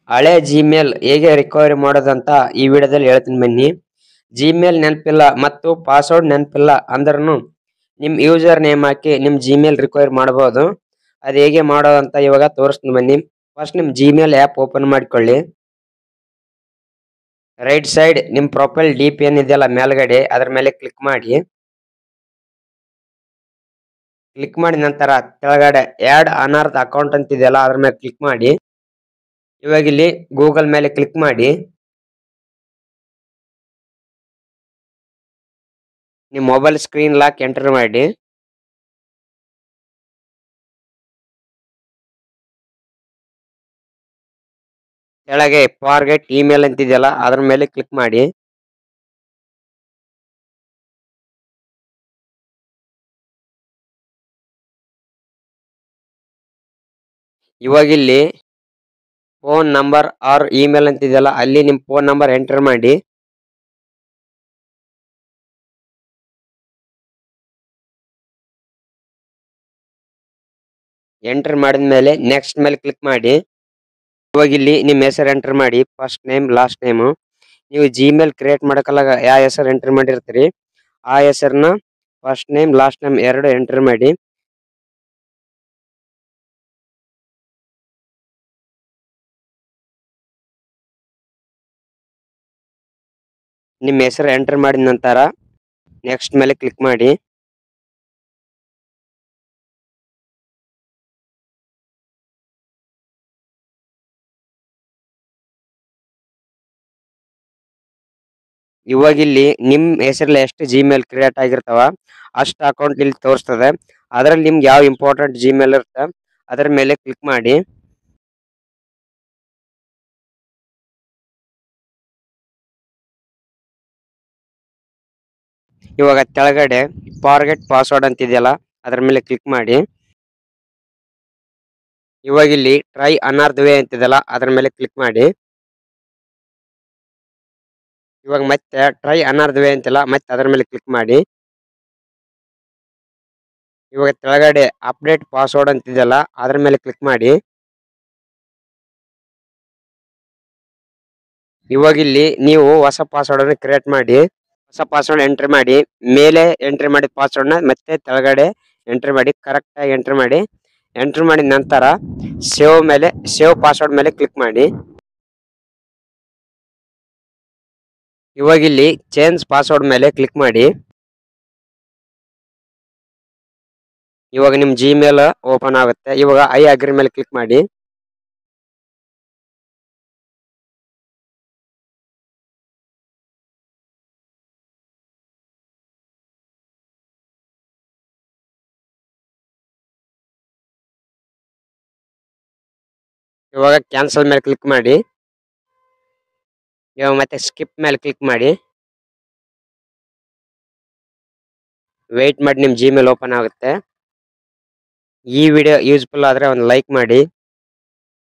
ಹಳೆ ಜಿಮೇಲ್ ಹೇಗೆ ರಿಕವರಿ ಮಾಡೋದಂತ ಈ ವಿಡಿಯೋದಲ್ಲಿ ಹೇಳ್ತೀನಿ ಬನ್ನಿ. ಜಿಮೇಲ್ ನೆನಪಿಲ್ಲ ಮತ್ತು ಪಾಸ್ವರ್ಡ್ ನೆನಪಿಲ್ಲ ಅಂದ್ರೂ ನಿಮ್ಮ ಯೂಸರ್ ನೇಮ್ ಹಾಕಿ ನಿಮ್ಮ ಜಿಮೇಲ್ ರಿಕವರಿ ಮಾಡಬಹುದು. ಅದು ಹೇಗೆ ಮಾಡೋದಂತ ಇವಾಗ ತೋರಿಸ್ತೀನಿ ಬನ್ನಿ. ಫಸ್ಟ್ ನಿಮ್ಮ ಜಿಮೇಲ್ ಆ್ಯಪ್ ಓಪನ್ ಮಾಡಿಕೊಳ್ಳಿ. ರೈಟ್ ಸೈಡ್ ನಿಮ್ಮ ಪ್ರೊಫೈಲ್ DP ಏನಿದೆಯಲ್ಲ ಮೇಲ್ಗಡೆ ಅದರ ಮೇಲೆ ಕ್ಲಿಕ್ ಮಾಡಿ. ಕ್ಲಿಕ್ ಮಾಡಿದ ನಂತರ ಕೆಳಗಡೆ ಆ್ಯಡ್ ಅನರ್ತ್ ಅಕೌಂಟ್ ಅಂತ ಇದೆಯಲ್ಲ ಅದ್ರ ಮೇಲೆ ಕ್ಲಿಕ್ ಮಾಡಿ. ಇವಾಗ ಇಲ್ಲಿ ಗೂಗಲ್ ಮೇಲೆ ಕ್ಲಿಕ್ ಮಾಡಿ. ನಿಮ್ಮ ಮೊಬೈಲ್ ಸ್ಕ್ರೀನ್ ಲಾಕ್ ಎಂಟರ್ ಮಾಡಿ. ಕೆಳಗೆ ಫಾರ್ಗೆಟ್ ಇಮೇಲ್ ಅಂತಿದೆಯಲ್ಲ ಅದ್ರ ಮೇಲೆ ಕ್ಲಿಕ್ ಮಾಡಿ. ಇವಾಗ ಇಲ್ಲಿ ಫೋನ್ ನಂಬರ್ ಆರ್ ಇಮೇಲ್ ಅಂತಿದೆಯಲ್ಲ ಅಲ್ಲಿ ನಿಮ್ಮ ಫೋನ್ ನಂಬರ್ ಎಂಟರ್ ಮಾಡಿ. ಎಂಟರ್ ಮಾಡಿದ ಮೇಲೆ ನೆಕ್ಸ್ಟ್ ಮೇಲೆ ಕ್ಲಿಕ್ ಮಾಡಿ. ಇವಾಗ ಇಲ್ಲಿ ನಿಮ್ಮ ಹೆಸರು ಎಂಟರ್ ಮಾಡಿ, ಫಸ್ಟ್ ನೇಮ್ ಲಾಸ್ಟ್ ನೇಮು. ನೀವು ಜಿಮೇಲ್ ಕ್ರಿಯೇಟ್ ಮಾಡಕಲ್ಲ ಯಾವ ಹೆಸರು ಎಂಟರ್ ಮಾಡಿರ್ತೀರಿ ಆ ಹೆಸರನ್ನ ಫಸ್ಟ್ ನೇಮ್ ಲಾಸ್ಟ್ ನೇಮ್ ಎರಡು ಎಂಟರ್ ಮಾಡಿ. ನಿಮ್ಮ ಹೆಸರು ಎಂಟರ್ ಮಾಡಿದ ನಂತರ ನೆಕ್ಸ್ಟ್ ಮೇಲೆ ಕ್ಲಿಕ್ ಮಾಡಿ. ಇವಾಗ ಇಲ್ಲಿ ನಿಮ್ ಹೆಸರಲ್ಲಿ ಎಷ್ಟು ಜಿಮೇಲ್ ಕ್ರಿಯೇಟ್ ಆಗಿರ್ತಾವ ಅಷ್ಟು ಅಕೌಂಟ್ ಇಲ್ಲಿ ತೋರಿಸ್ತದೆ. ಅದ್ರಲ್ಲಿ ನಿಮ್ಗೆ ಯಾವ ಇಂಪಾರ್ಟೆಂಟ್ ಜಿಮೇಲ್ ಇರುತ್ತೆ ಅದರ ಮೇಲೆ ಕ್ಲಿಕ್ ಮಾಡಿ. ಇವಾಗ ಕೆಳಗಡೆ ಫಾರ್ಗೆಟ್ ಪಾಸ್ವರ್ಡ್ ಅಂತಿದೆಯಲ್ಲ ಅದ್ರ ಮೇಲೆ ಕ್ಲಿಕ್ ಮಾಡಿ. ಇವಾಗ ಇಲ್ಲಿ ಟ್ರೈ ಅನರ್ದ್ ವೇ ಅಂತಿದೆಯಲ್ಲ ಅದ್ರ ಮೇಲೆ ಕ್ಲಿಕ್ ಮಾಡಿ. ಇವಾಗ ಮತ್ತೆ ಟ್ರೈ ಅನರ್ದ್ ವೇ ಅಂತಿಲ್ಲ ಮತ್ತೆ ಅದರ ಮೇಲೆ ಕ್ಲಿಕ್ ಮಾಡಿ. ಇವಾಗ ಕೆಳಗಡೆ ಅಪ್ಡೇಟ್ ಪಾಸ್ವರ್ಡ್ ಅಂತಿದೆಯಲ್ಲ ಅದ್ರ ಮೇಲೆ ಕ್ಲಿಕ್ ಮಾಡಿ. ಇವಾಗ ಇಲ್ಲಿ ನೀವು ಹೊಸ ಪಾಸ್ವರ್ಡ್ ಅನ್ನು ಕ್ರಿಯೇಟ್ ಮಾಡಿ. ಹೊಸ ಪಾಸ್ವರ್ಡ್ ಎಂಟ್ರಿ ಮಾಡಿ. ಮೇಲೆ ಎಂಟ್ರಿ ಮಾಡಿದ ಪಾಸ್ವರ್ಡ್ನ ಮತ್ತೆ ಕೆಳಗಡೆ ಎಂಟ್ರಿ ಮಾಡಿ, ಕರೆಕ್ಟ್ ಆಗಿ ಎಂಟ್ರಿ ಮಾಡಿ. ಎಂಟ್ರಿ ಮಾಡಿದ ನಂತರ ಸೇವ್ ಪಾಸ್ವರ್ಡ್ ಮೇಲೆ ಕ್ಲಿಕ್ ಮಾಡಿ. ಇವಾಗ ಇಲ್ಲಿ ಚೇಂಜ್ ಪಾಸ್ವರ್ಡ್ ಮೇಲೆ ಕ್ಲಿಕ್ ಮಾಡಿ. ಇವಾಗ ನಿಮ್ ಜಿಮೇಲ್ ಓಪನ್ ಆಗುತ್ತೆ. ಇವಾಗ ಐ ಅಗ್ರಿ ಮೇಲೆ ಕ್ಲಿಕ್ ಮಾಡಿ. ಇವಾಗ ಕ್ಯಾನ್ಸಲ್ ಮೇಲೆ ಕ್ಲಿಕ್ ಮಾಡಿ. ಇವಾಗ ಮತ್ತೆ ಸ್ಕಿಪ್ ಮೇಲೆ ಕ್ಲಿಕ್ ಮಾಡಿ. ವೇಟ್ ಮಾಡಿ, ನಿಮ್ ಜಿಮೇಲ್ ಓಪನ್ ಆಗುತ್ತೆ. ಈ ವಿಡಿಯೋ ಯೂಸ್ಫುಲ್ ಆದ್ರೆ ಒಂದು ಲೈಕ್ ಮಾಡಿ.